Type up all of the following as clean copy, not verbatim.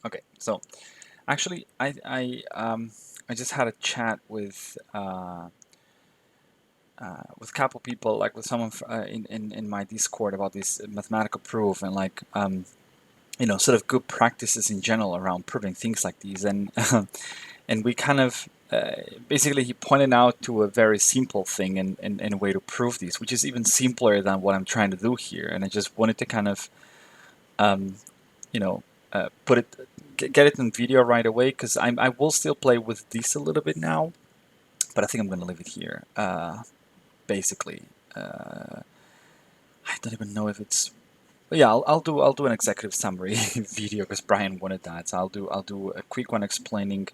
Okay, so actually, I just had a chat with a couple people, like with someone in my Discord about this mathematical proof and like sort of good practices in general around proving things like these, and and we kind of basically he pointed out to a very simple thing and a way to prove these, which is even simpler than what I'm trying to do here, and I just wanted to kind of um, you know put it get it in video right away because I will still play with this a little bit now, but I think I'm going to leave it here. Basically, uh, I don't even know if it's. But yeah, I'll do an executive summary video because Brian wanted that. So I'll do a quick one explaining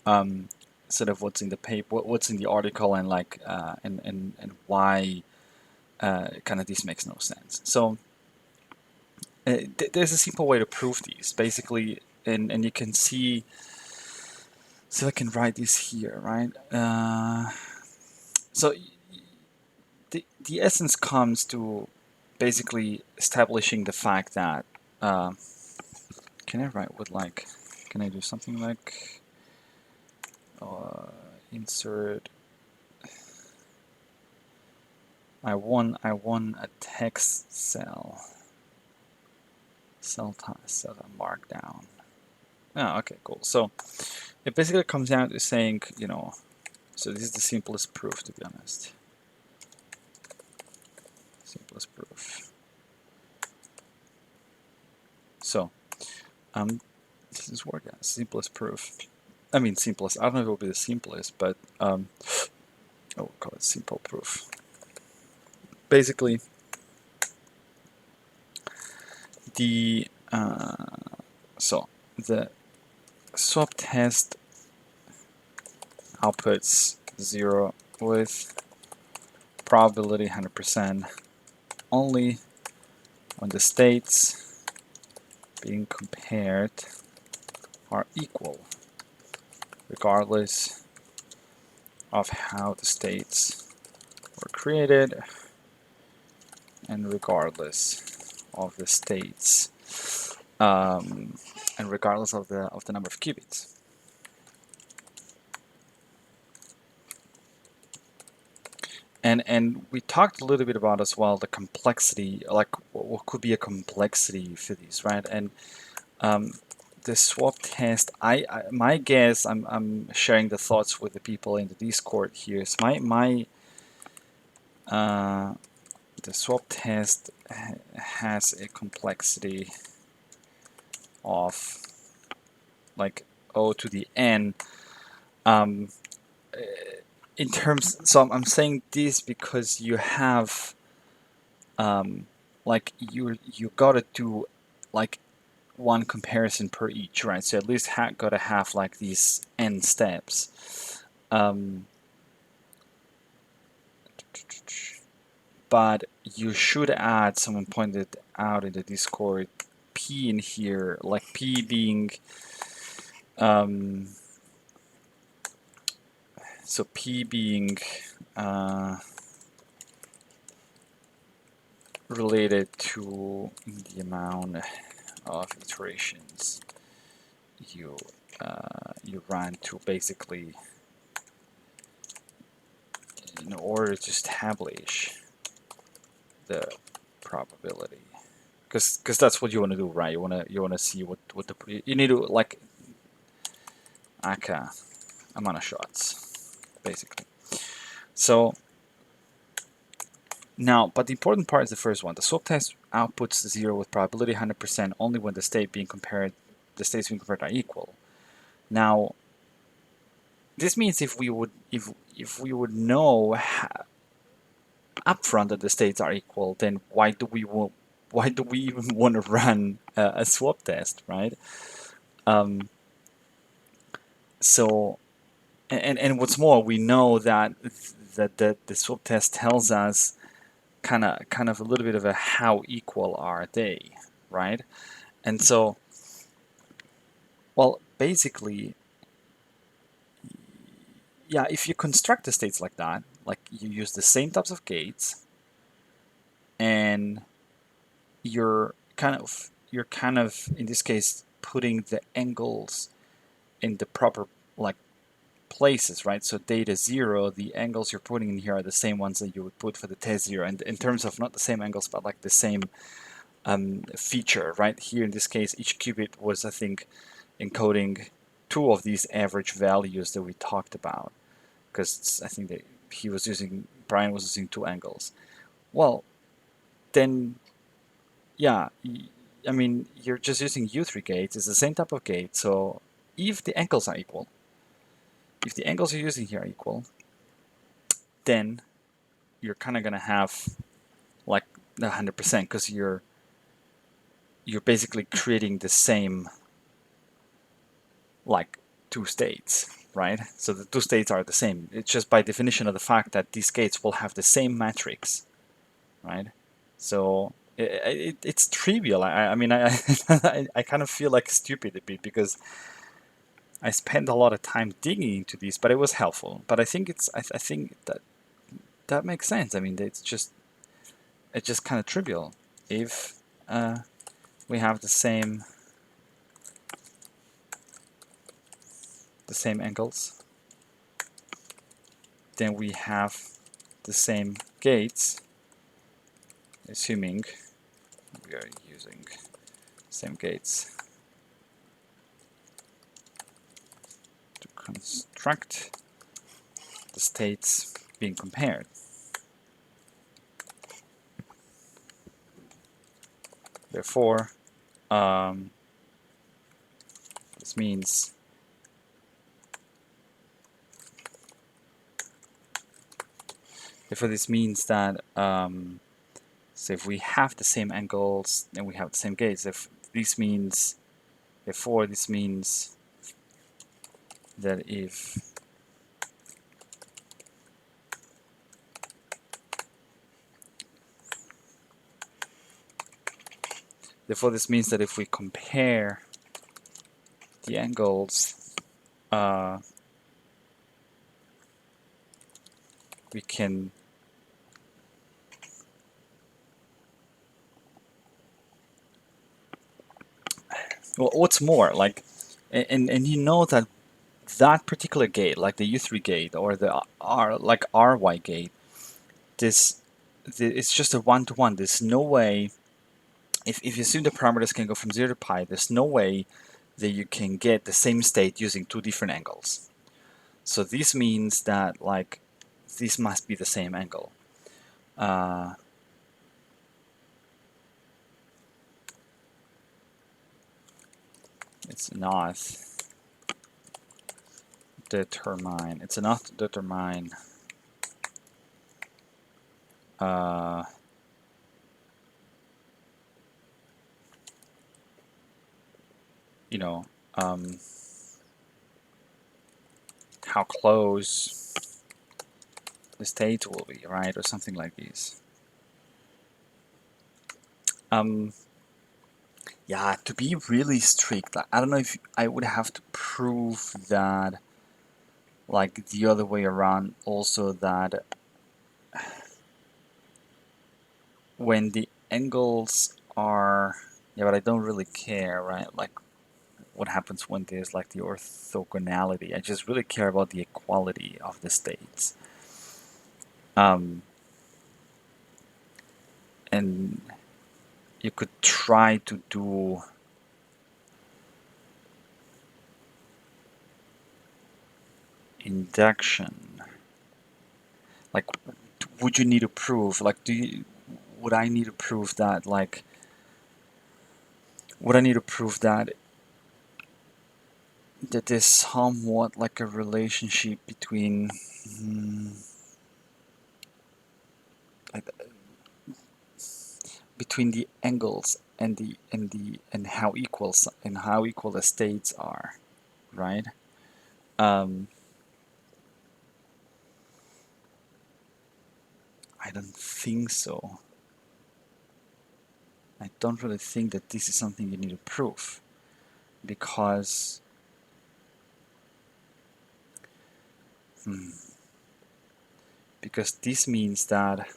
um, sort of what's in the paper, what's in the article, and like and why kind of this makes no sense. So there's a simple way to prove these, basically, and you can see. So I can write this here, right? So the essence comes to basically establishing the fact that uh, can I write with like can I do something like insert I want a text cell markdown. Oh, okay, cool. So it basically comes down to saying, so this is the simplest proof, to be honest. Simplest proof. So this is word, yeah, simplest proof. I mean simplest. I don't know if it will be the simplest, but oh, we'll call it simple proof. Basically, the so the swap test outputs 0 with probability 100% only when the states being compared are equal, regardless of how the states were created and regardless of the states and regardless of the number of qubits. And we talked a little bit about as well the complexity, like what could be a complexity for these, right? And the swap test, my guess, I'm sharing the thoughts with the people in the Discord here. Is the swap test has a complexity of like O to the n. Um, in terms, so I'm saying this because you have like you gotta do like one comparison per each, right? So at least gotta have like these n steps. Um, but you should add, someone pointed out in the Discord, p in here, like p being so p being related to the amount of iterations you you run to basically in order to establish the probability, because that's what you want to do, right? You want to see what the you need to like aka amount of shots basically. So now, but the important part is the first one. The swap test outputs 0 with probability 100% only when the states being compared are equal. Now, this means if we would know upfront that the states are equal, then why do we even want to run a swap test, right? Um, so, and what's more, we know that the swap test tells us kind of a little bit of a how equal are they, right? And so, well, basically, yeah, if you construct the states like that, like you use the same types of gates, and you're kind of in this case putting the angles in the proper like places, right? So data 0, the angles you're putting in here are the same ones that you would put for the test 0, and in terms of not the same angles, but like the same feature, right? Here in this case, each qubit was, I think, encoding 2 of these average values that we talked about, because I think that Brian was using 2 angles. Well, then, yeah, I mean, you're just using U3 gates. It's the same type of gate, so if the angles are equal, if the angles you're using here are equal, then you're kind of gonna have like 100% because you're basically creating the same like 2 states, right? So the 2 states are the same. It's just by definition of the fact that these gates will have the same matrix, right? So it's trivial. I mean, I kind of feel like stupid a bit because I spent a lot of time digging into these, but it was helpful. But I think I think that makes sense. I mean, it's just kind of trivial if we have the same angles, then we have the same gates, assuming we are using same gates to construct the states being compared. Therefore, this means that so if we have the same angles and we have the same gates, therefore this means that if we compare the angles, we can well, what's more, like, and you know that particular gate, like the U3 gate or the RY gate, it's just a one-to-one. There's no way, if you assume the parameters can go from 0 to pi, there's no way that you can get the same state using 2 different angles. So this means that like this must be the same angle. It's not determine. It's not determine. You know, how close the state will be, right, or something like this. Yeah, to be really strict, I don't know if I would have to prove that, like the other way around, also that when the angles are, yeah, but I don't really care, right? Like what happens when there's like the orthogonality. I just really care about the equality of the states. And you could try to do induction. Like, would you need to prove, like, would I need to prove that, like, that there's somewhat like a relationship between like, between the angles and how equal the states are, right? I don't think so. I don't really think that this is something you need to prove, because this means that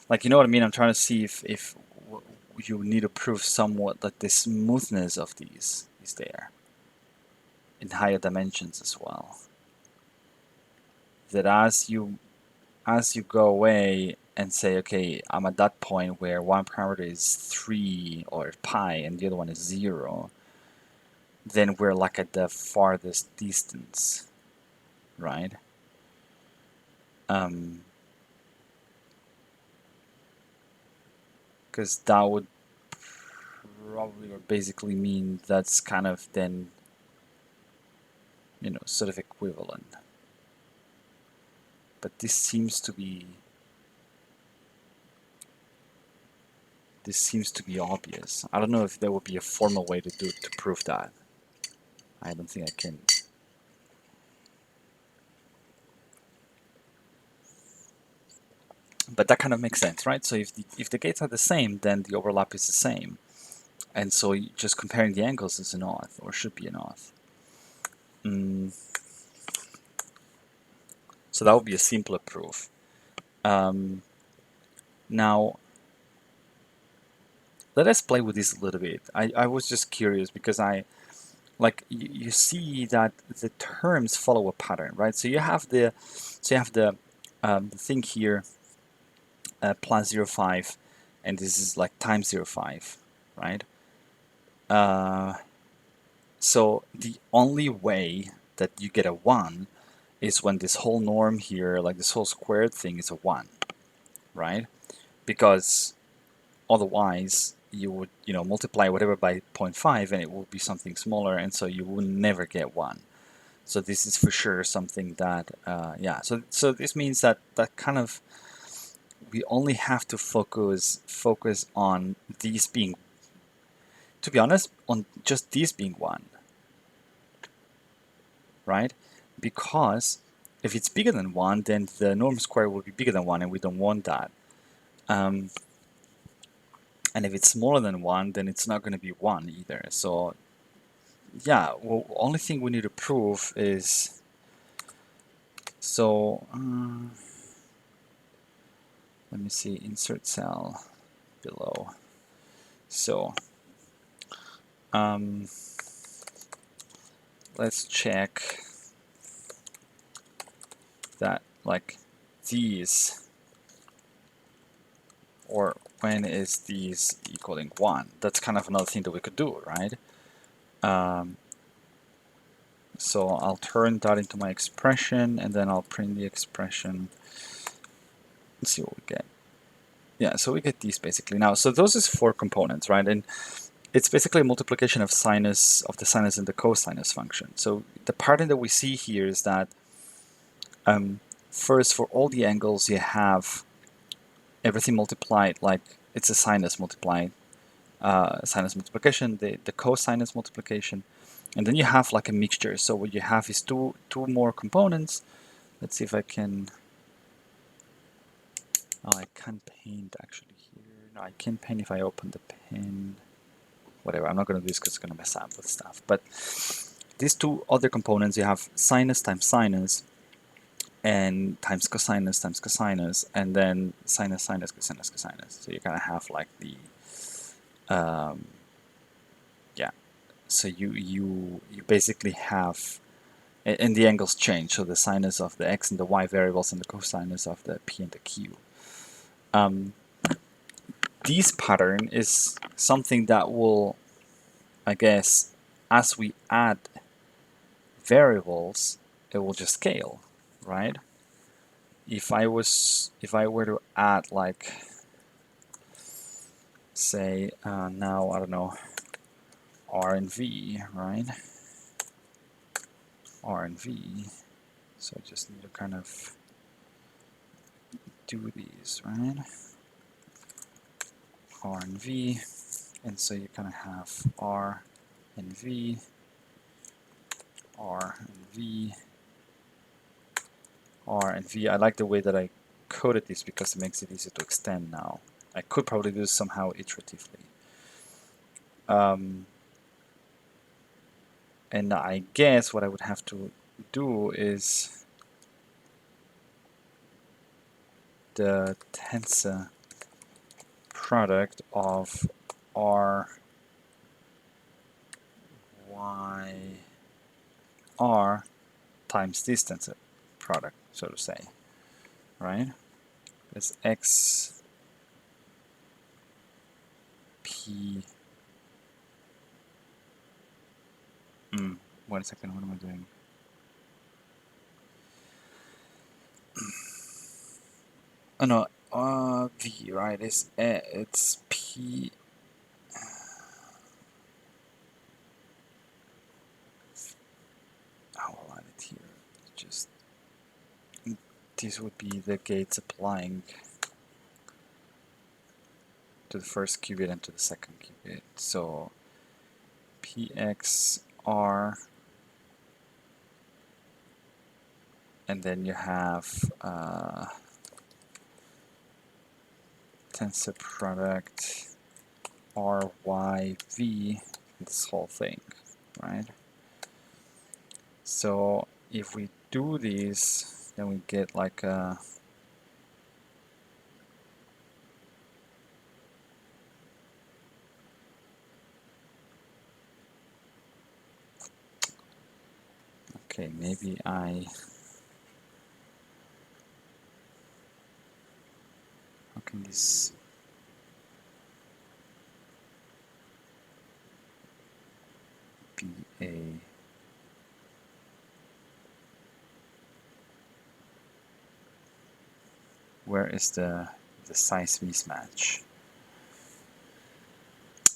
like, you know what I mean? I'm trying to see if you need to prove somewhat that the smoothness of these is there in higher dimensions as well. That as you go away and say, okay, I'm at that point where one parameter is 3 or pi and the other one is 0, then we're like at the farthest distance, right? Because that would probably or basically mean that's kind of then, sort of equivalent. But this seems to be obvious. I don't know if there would be a formal way to prove that. I don't think I can. But that kind of makes sense, right? So if the gates are the same, then the overlap is the same. And so just comparing the angles is an auth, or should be an auth. So that would be a simpler proof. Now, let us play with this a little bit. I was just curious because you see that the terms follow a pattern, right? So you have the thing here, plus 0.5, and this is like times 0.5, right? So the only way that you get a 1 is when this whole norm here, like this whole squared thing, is a 1, right? Because otherwise you would multiply whatever by 0.5 and it will be something smaller, and so you will never get 1. So this is for sure something that yeah, so this means that kind of we only have to focus on these being, to be honest, on just these being 1, right? Because if it's bigger than 1, then the norm square will be bigger than 1, and we don't want that. And if it's smaller than 1, then it's not going to be 1 either. So yeah, well, only thing we need to prove is, so let me see, insert cell below. So let's check that like these, or when is these equaling 1? That's kind of another thing that we could do, right? So I'll turn that into my expression, and then I'll print the expression. Let's see what we get. Yeah, so we get these basically. Now, so those is 4 components, right? And it's basically a multiplication of the sinus and the cosinus function. So the pattern that we see here is that first, for all the angles, you have everything multiplied like it's a sinus multiplied, sinus multiplication, the cosinus multiplication, and then you have like a mixture. So what you have is two more components. Let's see if I can. Oh, I can't paint actually here. No, I can paint if I open the pen. Whatever, I'm not going to do this because it's going to mess up with stuff. But these 2 other components, you have sinus times sinus, and times cosinus, and then sinus, cosinus, cosinus. So you kind of have like the, yeah. So you basically have, and the angles change. So the sinus of the x and the y variables and the cosinus of the p and the q. This pattern is something that will, I guess, as we add variables, it will just scale, right? If I were to add like, say, now, I don't know, R and V, right? R and V. So I just need to kind of do these, right? R and V. And so you kind of have R and V, R and V, R and V. I like the way that I coded this because it makes it easy to extend now. I could probably do this somehow iteratively. And I guess what I would have to do is the tensor product of R y r times this tensor product, so to say, right? It's x p. 1 second, what am I doing? Oh no, v, right? It's p. I'll add it here. Just this would be the gates applying to the first qubit and to the second qubit. So pxr, and then you have tensor product ryv, this whole thing, right? So if we do these, then we get like a okay, maybe how can this be a where is the size mismatch?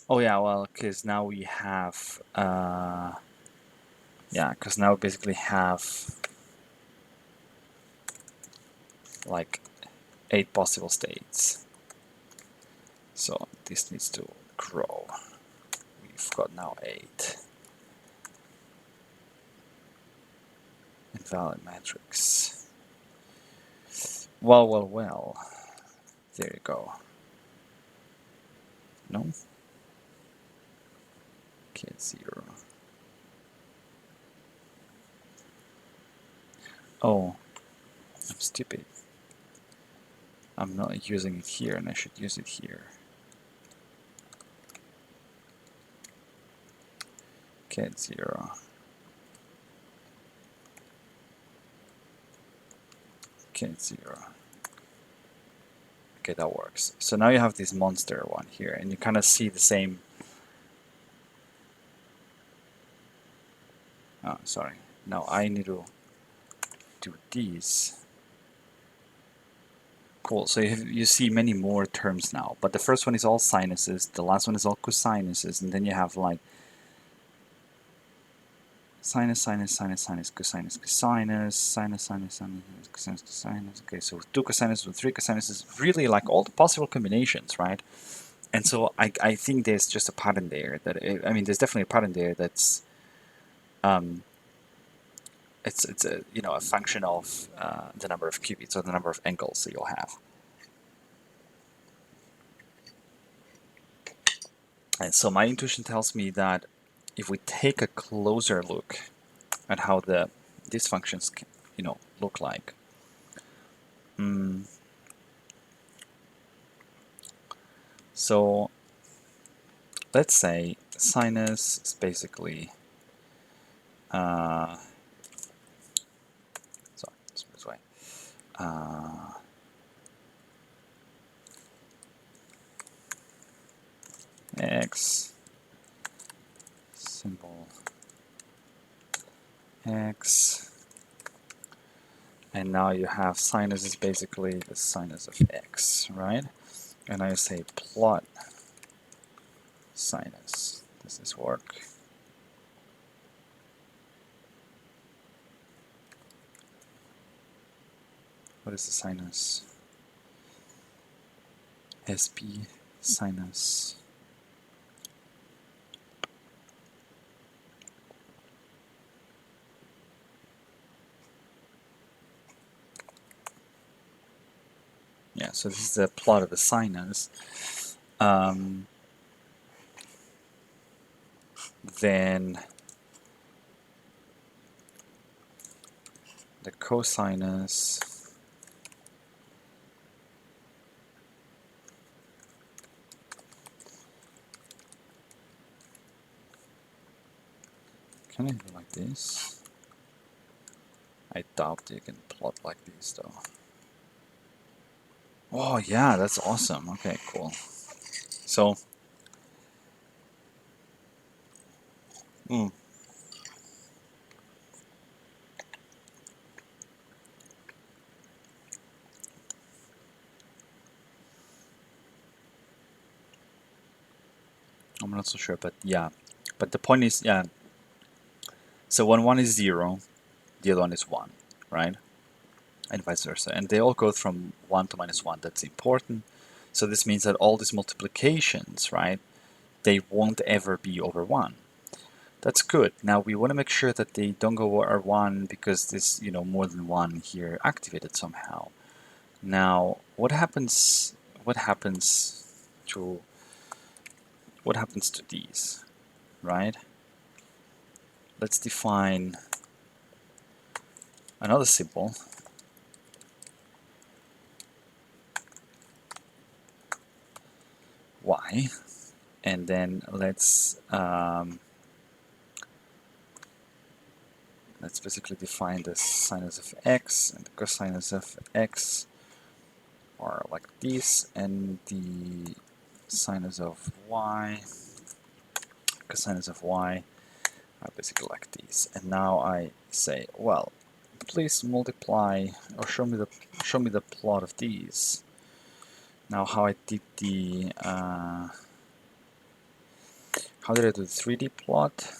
Oh yeah, well, because now we have yeah, because now we basically have like 8 possible states. So this needs to grow. We've got now 8. Invalid matrix. Well, well, well. There you go. No? Okay, 0. Oh, I'm stupid. I'm not using it here, and I should use it here. Okay, 0. Okay, 0. Okay, that works. So now you have this monster one here, and you kind of see the same. Oh, sorry. Now I need to do these. Cool. So you see many more terms now, but the first one is all sinuses, the last one is all cosinuses, and then you have like sinus, sinus, sinus, sinus, cosinus, cosinus, sinus, sinus, sinus, cosinus, cosinus. Okay, so 2 cosinuses with 3 cosinuses, really like all the possible combinations, right? And so I think there's just a pattern there that I mean, there's definitely a pattern there that's it's a a function of the number of qubits or the number of angles that you'll have. And so my intuition tells me that if we take a closer look at how these functions look like, so let's say sinus is basically sorry, this way. X symbol X, and now you have sinus is basically the sinus of X, right? And I say plot sinus. Does this work? What is the sinus? SP sinus. Yeah, so this is the plot of the sinus. Then the cosinus Can I do like this? I doubt you can plot like this though. Oh yeah, that's awesome. Okay, cool. So, mm, I'm not so sure, but yeah. But the point is, yeah. So when one is 0, the other one is 1, right? And vice versa. And they all go from 1 to -1. That's important. So this means that all these multiplications, right, they won't ever be over 1. That's good. Now we want to make sure that they don't go over 1 because there's, more than 1 here activated somehow. Now, what happens to these, right? Let's define another symbol, y, and then let's basically define the sinus of x and the cosinus of x are like this, and the sinus of y, cosinus of y are basically like this. And now I say, well, please multiply or show me the plot of these. Now, how I did the how did I do the 3D plot?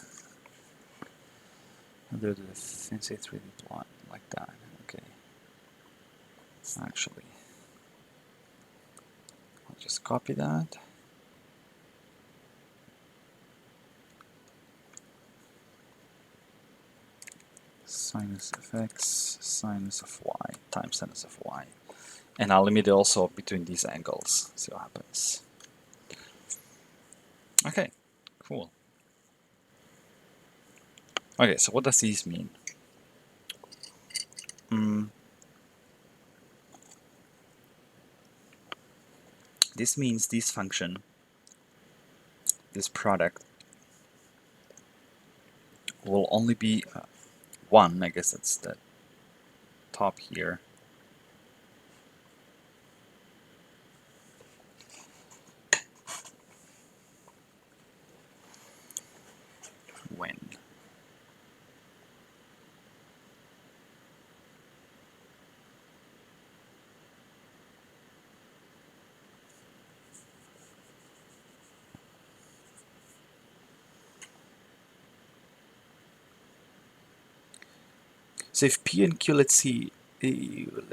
How did I do the fancy 3D plot like that? Okay, actually, I'll just copy that. Sinus of x, sinus of y, times sinus of y. And I'll limit it also between these angles. See what happens. Okay, cool. Okay, so what does these mean? This means this function, this product, will only be 1. I guess that's the top here. When so if P and Q, let's see,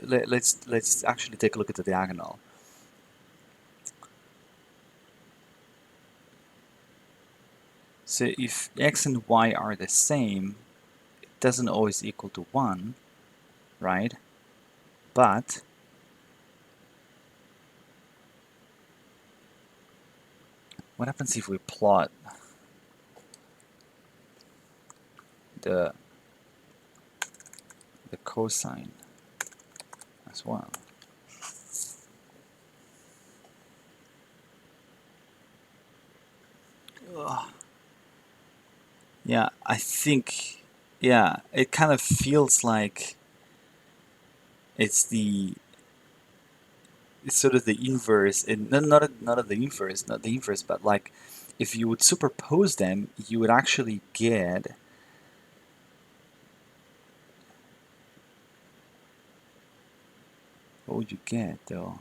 let's actually take a look at the diagonal. So if x and y are the same, it doesn't always equal to 1, right? But what happens if we plot the cosine as well? Ugh. Yeah, I think, yeah, it kind of feels like it's sort of the inverse, and not the inverse, not the inverse, but like if you would superpose them, you would actually get what would you get though?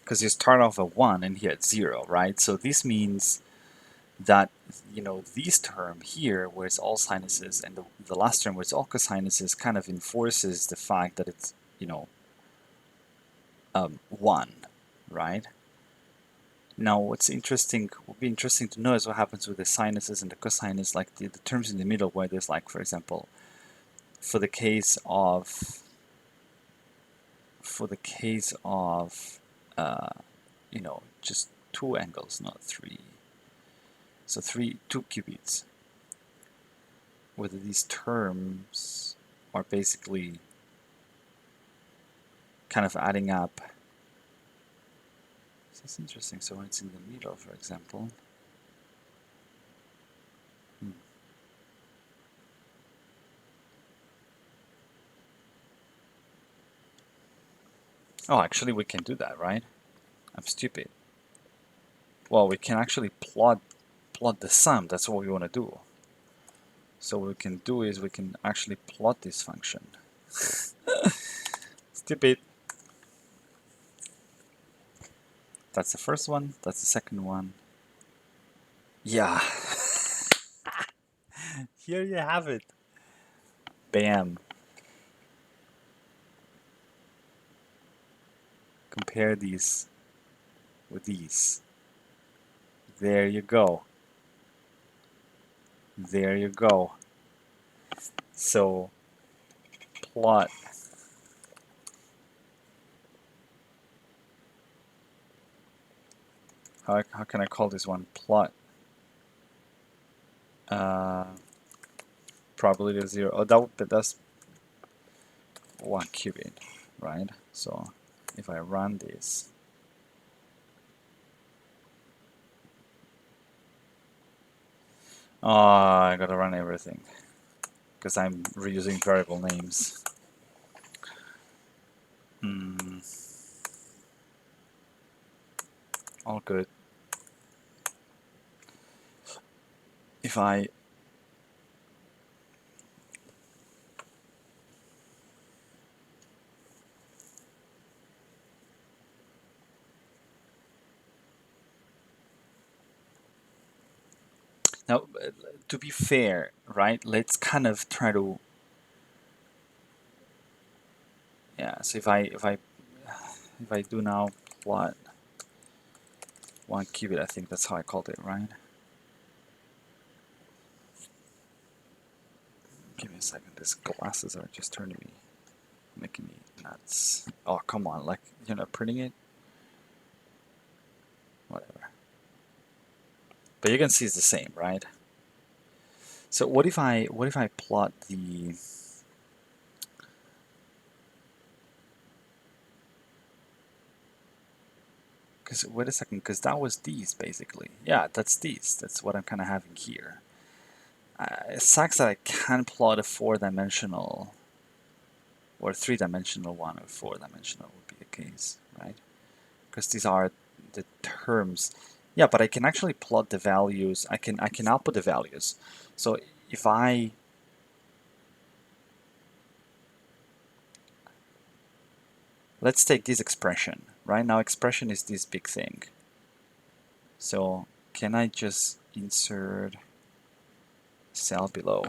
Because you start off at 1 and here at 0, right? So this means that this term here, where it's all sinuses, and the last term where it's all cosinuses, kind of enforces the fact that it's 1, right? Now, what's interesting, would be interesting to know is what happens with the sinuses and the cosinus, like the terms in the middle, where there's like, for example, for the case of just 2 angles, not 3. So 2 qubits, whether these terms are basically kind of adding up. That's interesting. So when it's in the middle, for example. Oh, actually we can do that, right? I'm stupid. Well, we can actually plot the sum. That's what we want to do. So what we can do is we can actually plot this function. Stupid. That's the first one. That's the second one. Yeah. Here you have it. Bam. Compare these with these. There you go. There you go. So plot. How can I call this one? Plot. Probability of 0. Oh, that's 1 qubit, right? So if I run this, oh, I gotta run everything because I'm reusing variable names. All good. If I now, to be fair, right? Let's kind of try to, yeah. So if I do now plot 1 qubit, I think that's how I called it, right? Give me a second. These glasses are just making me nuts. Oh, come on! Like you're not printing it. Whatever. But you can see it's the same, right? So what if I plot the because wait a second, because that was these basically. Yeah, that's these. That's what I'm kind of having here. It sucks that I can't plot a 4-dimensional or 3-dimensional one or 4-dimensional would be the case, right? Because these are the terms. Yeah, but I can actually plot the values. I can output the values. So if let's take this expression, right? Now expression is this big thing. So can I just insert cell below?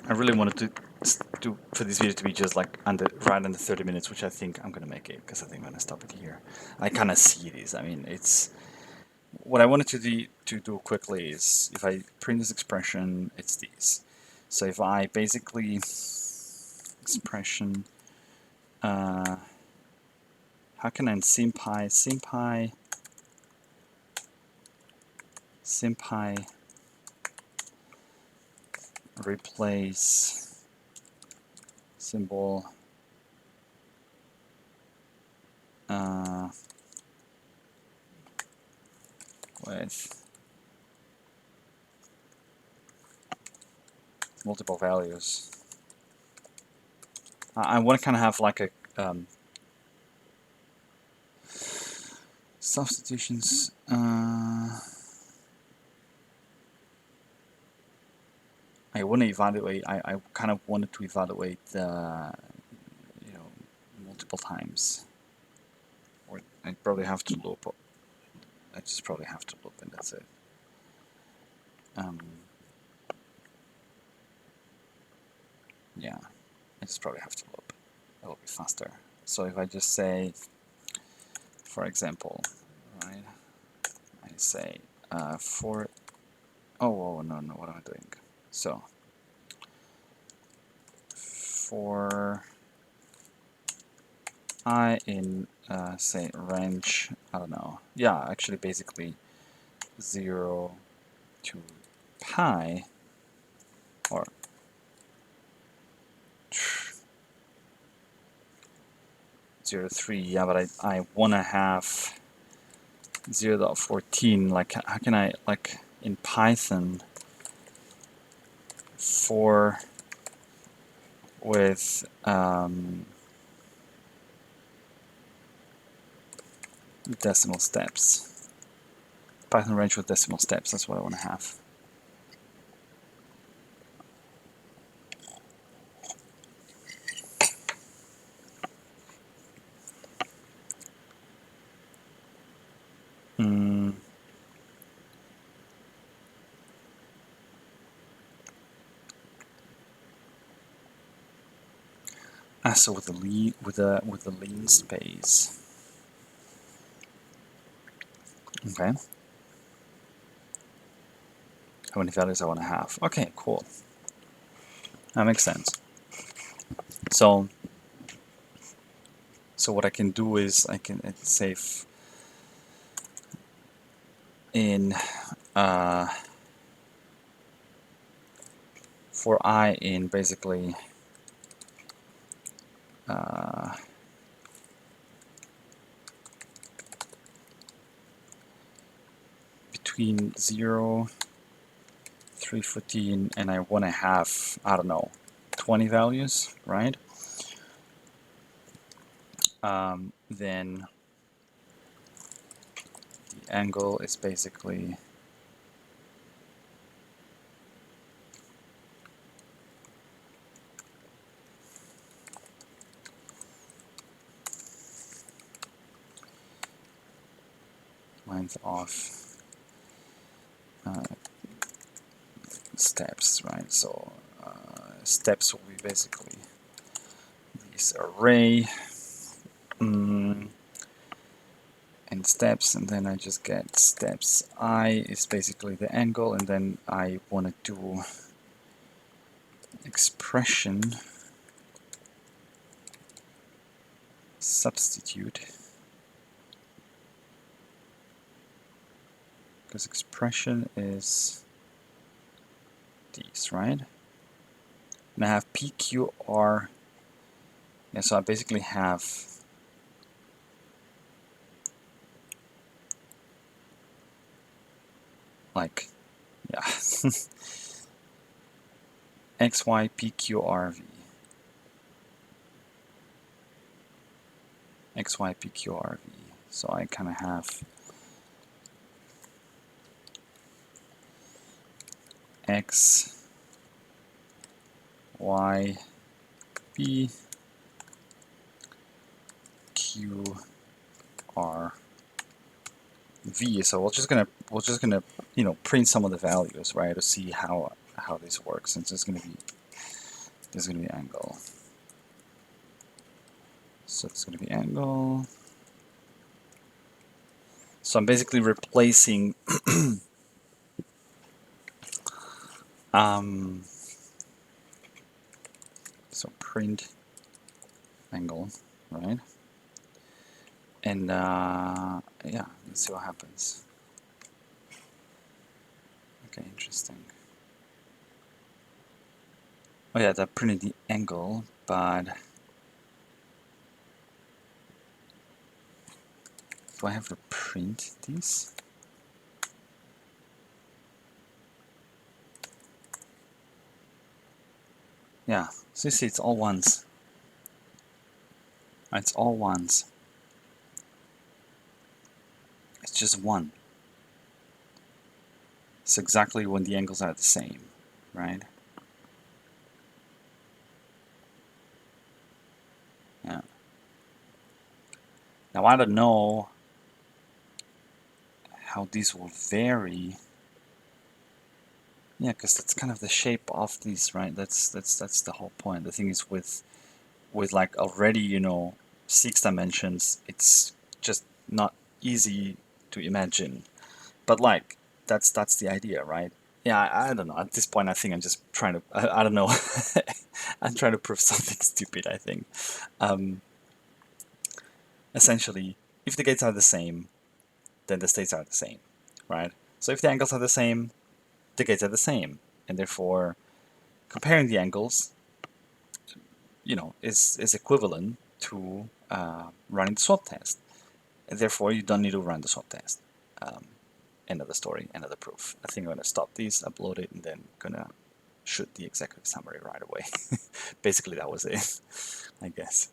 I really wanted to for this video to be just like right under 30 minutes, which I think I'm gonna make it because I think I'm gonna stop it here. I kind of see this. I mean, it's what I wanted to do quickly is if I print this expression, it's these. So if I basically expression, how can I simpy replace symbol with multiple values. I want to kind of have like a substitutions. I want to evaluate. I kind of wanted to evaluate the multiple times. Or I probably have to loop. I just probably have to loop, and that's it. Yeah, I just probably have to loop. It'll be faster. So if I just say, for example, right, I say for, oh no, what am I doing? So for I in say range, I don't know, yeah, actually basically 0 to pi, or 0 to 3, yeah, but I want to have 0.14. Like, how can I, like, in Python, for with decimal steps. Python range with decimal steps, that's what I want to have. Mm. So with the lean space. Okay. How many values I want to have? Okay, cool. That makes sense. So what I can do is I can save in for I in basically between 0, 314, and I want to have, I don't know, 20 values, right? Then the angle is basically length of steps, right? So steps will be basically this array and steps, and then I just get steps. I is basically the angle, and then I want to do expression substitute, because expression is these, right? And I have PQR. Yeah, so I basically have like, yeah, XY PQRV. XY PQRV. So I kind of have X, Y, B, Q, R, V. So we're just gonna print some of the values, right, to see how this works. And it's gonna be angle. So it's gonna be angle. So I'm basically replacing so print angle, right? And yeah, let's see what happens. Okay, interesting. Oh yeah, that printed the angle, but do I have to print these? Yeah, so you see it's all ones. It's all ones. It's just one. It's exactly when the angles are the same, right? Yeah. Now I don't know how these will vary. Yeah, because that's kind of the shape of these, right? That's the whole point. The thing is with like already 6 dimensions, it's just not easy to imagine. But like that's the idea, right? Yeah, I don't know. At this point, I think I'm just trying to. I don't know. I'm trying to prove something stupid, I think. essentially, if the gates are the same, then the states are the same, right? So if the angles are the same, the gates are the same, and therefore comparing the angles, is equivalent to running the swap test. And therefore, you don't need to run the swap test. Um, End of the story, end of the proof. I think I'm gonna stop this, upload it, and then gonna shoot the executive summary right away. Basically, that was it, I guess.